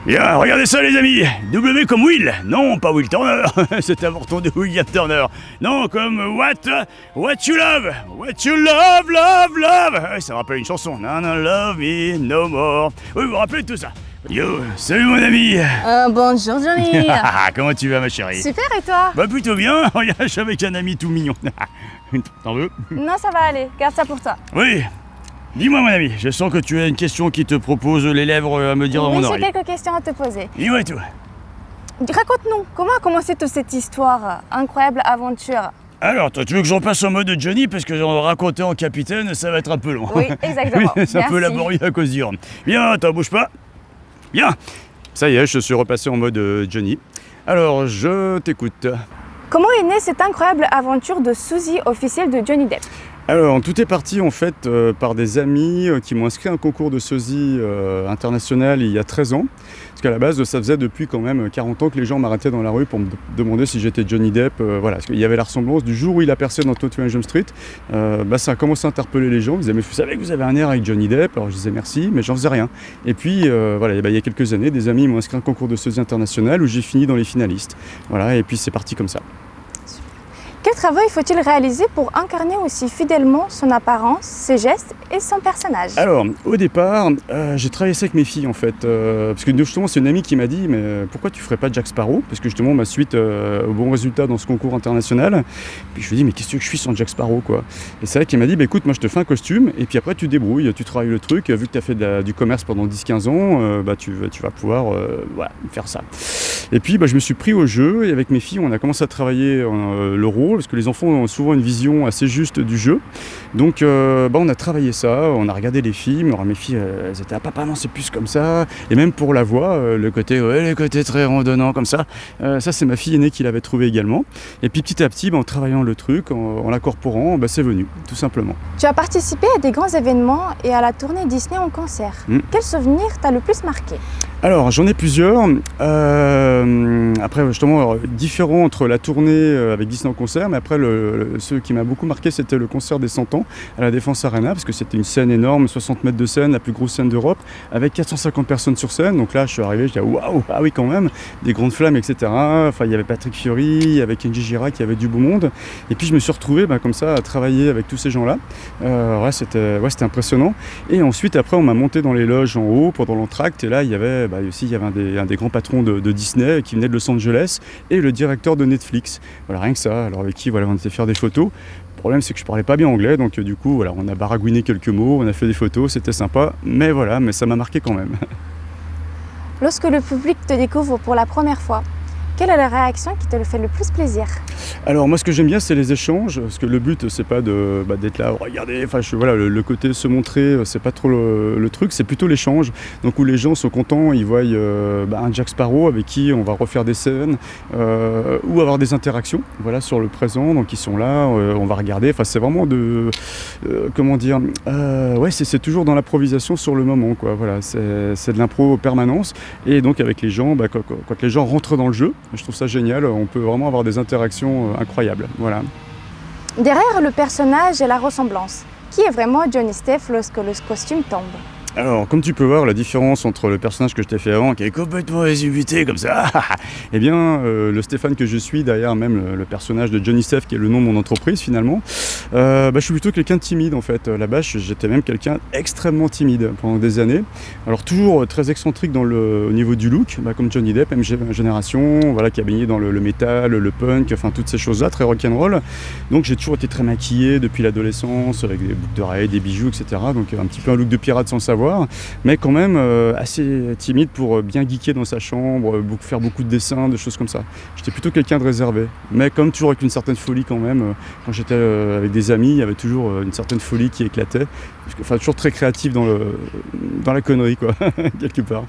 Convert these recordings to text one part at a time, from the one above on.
Bien, regardez ça les amis. W comme Will. Non, pas Will Turner. C'est un morton de William Turner. Non, comme What you love. What you love, love, love. Ouais, ça me rappelle une chanson. Non, non, love me no more. Oui, vous vous rappelez de tout ça. Yo, salut mon ami. Bonjour Johnny. Comment tu vas ma chérie? Super, et toi? Bah plutôt bien. Regarde, je suis avec un ami tout mignon. T'en veux? Non, ça va aller, garde ça pour toi. Oui. Dis-moi mon ami, je sens que tu as une question qui te propose les lèvres à me dire dans Oui, mon j'ai oreille. quelques questions à te poser. Dis-moi tout. Raconte-nous, comment a commencé toute cette histoire, incroyable aventure? Alors, toi, tu veux que j'en passe en mode Johnny parce que raconter en capitaine, ça va être un peu long. Oui, exactement. Oui, c'est un peu Merci. laborieux à cause du rhum. Bien, t'en bouge pas. Bien. Ça y est, je suis repassé en mode Johnny. Alors, je t'écoute. Comment est née cette incroyable aventure de sosie officiel de Johnny Depp? Alors, tout est parti en fait par des amis qui m'ont inscrit à un concours de sosie international il y a 13 ans. Parce qu'à la base, ça faisait depuis quand même 40 ans que les gens m'arrêtaient dans la rue pour me demander si j'étais Johnny Depp. Voilà, parce qu'il y avait la ressemblance du jour où il a percé dans 21 Jump Street. Ça a commencé à interpeller les gens. Ils disaient, mais vous savez que vous avez un air avec Johnny Depp? Alors je disais merci, mais j'en faisais rien. Et puis, voilà, il y a quelques années, des amis m'ont inscrit à un concours de sosie international où j'ai fini dans les finalistes. Voilà, et puis c'est parti comme ça. Quel travail faut-il réaliser pour incarner aussi fidèlement son apparence, ses gestes et son personnage? Alors, au départ, j'ai travaillé ça avec mes filles en fait. Parce que justement, c'est une amie qui m'a dit, mais pourquoi tu ferais pas Jack Sparrow? Parce que justement, suite au bon résultat dans ce concours international, puis je lui ai dit, mais qu'est-ce que je suis sans Jack Sparrow quoi? Et c'est vrai qu'il m'a dit, écoute, moi je te fais un costume, et puis après tu débrouilles, tu travailles le truc, vu que tu as fait du commerce pendant 10-15 ans, tu vas pouvoir faire ça. Et puis je me suis pris au jeu, et avec mes filles, on a commencé à travailler le rôle, parce que les enfants ont souvent une vision assez juste du jeu. Donc on a travaillé ça, on a regardé les films. Alors mes filles, elles étaient, ah papa non c'est plus comme ça. Et même pour la voix, le côté très randonnant comme ça, ça c'est ma fille aînée qui l'avait trouvé également. Et puis petit à petit, en travaillant le truc, en l'incorporant, c'est venu, tout simplement. Tu as participé à des grands événements et à la tournée Disney en concert. Quel souvenir t'a le plus marqué? Alors j'en ai plusieurs. Après justement, différent entre la tournée avec Disney en concert, mais après ce qui m'a beaucoup marqué, c'était le concert des 100 ans à la Défense Arena, parce que c'était une scène énorme, 60 mètres de scène, la plus grosse scène d'Europe, avec 450 personnes sur scène. Donc là, je suis arrivé, je dis waouh, ah oui quand même, des grandes flammes, etc. Enfin, il y avait Patrick Fiori, il y avait Kenji Girac, il y avait du beau monde. Et puis je me suis retrouvé comme ça à travailler avec tous ces gens-là. C'était impressionnant. Et ensuite, après, on m'a monté dans les loges en haut pendant l'entracte, et là, il y avait un des grands patrons de Disney qui venait de Los Angeles et le directeur de Netflix. Voilà, rien que ça. Alors avec qui on était faire des photos. Le problème c'est que je parlais pas bien anglais, donc du coup on a baragouiné quelques mots, on a fait des photos, c'était sympa, mais ça m'a marqué quand même. Lorsque le public te découvre pour la première fois, quelle est la réaction qui te fait le plus plaisir? Alors moi ce que j'aime bien c'est les échanges, parce que le but c'est pas d'être là, regardez, le côté se montrer, c'est pas trop le truc, c'est plutôt l'échange, donc où les gens sont contents, ils voient un Jack Sparrow avec qui on va refaire des scènes, ou avoir des interactions, sur le présent, donc ils sont là, on va regarder, c'est vraiment c'est toujours dans l'improvisation sur le moment, quoi, voilà, c'est de l'impro permanence, et donc avec les gens, quand les gens rentrent dans le jeu, je trouve ça génial, on peut vraiment avoir des interactions incroyables. Voilà. Derrière le personnage et la ressemblance, qui est vraiment Johnny Steph lorsque le costume tombe? Alors, comme tu peux voir, la différence entre le personnage que je t'ai fait avant, qui est complètement exubité comme ça, et bien, le Stéphane que je suis, derrière même le personnage de Johnny Steph, qui est le nom de mon entreprise finalement, je suis plutôt quelqu'un de timide en fait. Là-bas, j'étais même quelqu'un extrêmement timide pendant des années. Alors, toujours très excentrique au niveau du look, comme Johnny Depp, même génération, qui a baigné dans le métal, le punk, toutes ces choses-là, très rock'n'roll. Donc, j'ai toujours été très maquillé depuis l'adolescence, avec des boucles d'oreilles, des bijoux, etc. Donc, un petit peu un look de pirate sans savoir. Mais quand même assez timide pour bien geeker dans sa chambre, faire beaucoup de dessins, des choses comme ça. J'étais plutôt quelqu'un de réservé, mais comme toujours avec une certaine folie quand même. Quand j'étais avec des amis, il y avait toujours une certaine folie qui éclatait. Toujours très créatif dans la connerie, quoi, quelque part.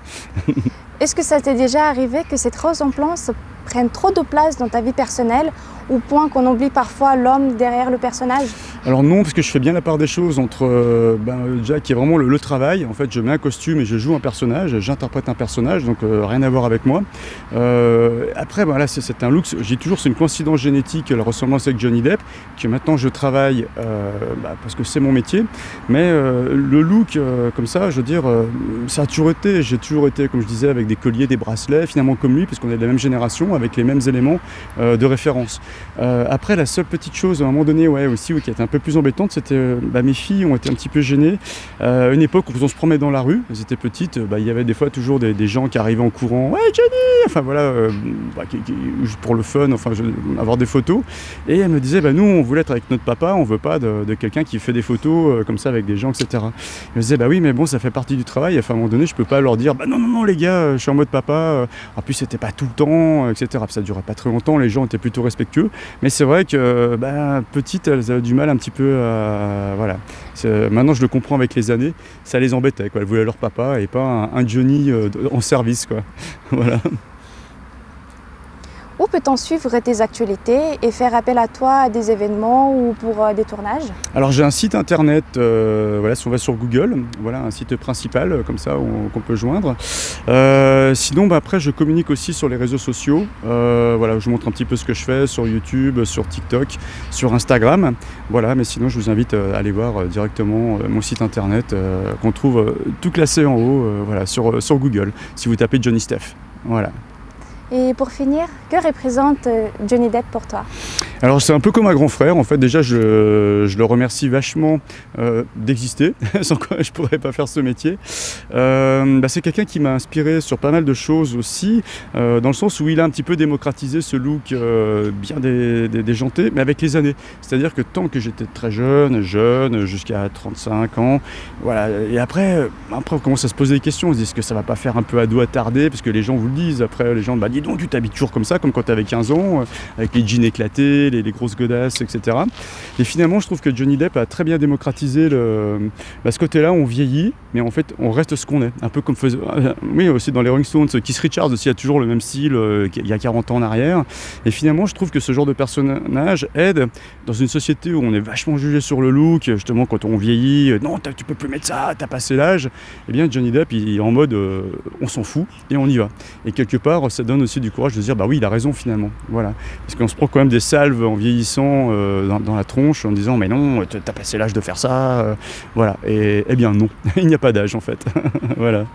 Est-ce que ça t'est déjà arrivé que cette ressemblance prenne trop de place dans ta vie personnelle, au point qu'on oublie parfois l'homme derrière le personnage? Alors non, parce que je fais bien la part des choses entre Jack qui est vraiment le travail, en fait je mets un costume et je joue un personnage, j'interprète un personnage, donc rien à voir avec moi. Après voilà, c'est un look, j'ai toujours c'est une coïncidence génétique, la ressemblance avec Johnny Depp, que maintenant je travaille parce que c'est mon métier, mais le look comme ça, je veux dire, ça a toujours été, j'ai toujours été comme je disais avec des colliers, des bracelets, finalement comme lui, parce qu'on est de la même génération, avec les mêmes éléments de référence. Après la seule petite chose à un moment donné aussi qui était un peu plus embêtante, c'était mes filles ont été un petit peu gênées. Une époque où on se promenait dans la rue, elles étaient petites, il y avait des fois toujours des gens qui arrivaient en courant, ouais Johnny, enfin voilà, pour le fun, enfin avoir des photos, et elles me disaient nous on voulait être avec notre papa, on veut pas de quelqu'un qui fait des photos comme ça avec des gens, etc. Je me disais oui mais bon ça fait partie du travail, enfin, à un moment donné je peux pas leur dire non les gars je suis en mode papa, en plus c'était pas tout le temps, etc. Ça durait pas très longtemps, les gens étaient plutôt respectueux, mais c'est vrai que petites elles avaient du mal un petit peu à voilà. Maintenant je le comprends avec les années, ça les embêtait quoi. Elles voulaient leur papa et pas un Johnny en service quoi. Voilà. Où peut-on suivre tes actualités et faire appel à toi à des événements ou pour des tournages? Alors j'ai un site internet, si on va sur Google, voilà un site principal comme ça qu'on peut joindre. Sinon après je communique aussi sur les réseaux sociaux, je montre un petit peu ce que je fais sur YouTube, sur TikTok, sur Instagram, voilà, mais sinon je vous invite à aller voir directement mon site internet qu'on trouve tout classé en haut, sur Google, si vous tapez Johnny Steph, voilà. Et pour finir, que représente Johnny Depp pour toi? Alors c'est un peu comme un grand frère, en fait déjà je le remercie vachement d'exister, sans quoi je pourrais pas faire ce métier. C'est quelqu'un qui m'a inspiré sur pas mal de choses aussi, dans le sens où il a un petit peu démocratisé ce look bien déjanté, mais avec les années. C'est-à-dire que tant que j'étais très jeune, jusqu'à 35 ans, voilà, et après on commence à se poser des questions, on se dit est-ce que ça va pas faire un peu ado attardé, parce que les gens vous le disent, après les gens dis donc tu t'habilles toujours comme ça, comme quand tu avais 15 ans, avec les jeans éclatés, les grosses godasses, etc. Et finalement, je trouve que Johnny Depp a très bien démocratisé ce côté-là, on vieillit, mais en fait, on reste ce qu'on est. Un peu comme faisait... Oui, aussi dans les Rolling Stones, Keith Richards aussi a toujours le même style qu'il y a 40 ans en arrière. Et finalement, je trouve que ce genre de personnage aide dans une société où on est vachement jugé sur le look, justement, quand on vieillit, non, tu peux plus mettre ça, t'as passé l'âge. Eh bien, Johnny Depp, il est en mode, on s'en fout, et on y va. Et quelque part, ça donne aussi du courage de se dire, oui, il a raison finalement. Voilà. Parce qu'on se prend quand même des salves en vieillissant dans la tronche en disant mais non, t'as passé l'âge de faire ça, voilà. Et eh bien non, il n'y a pas d'âge en fait. Voilà.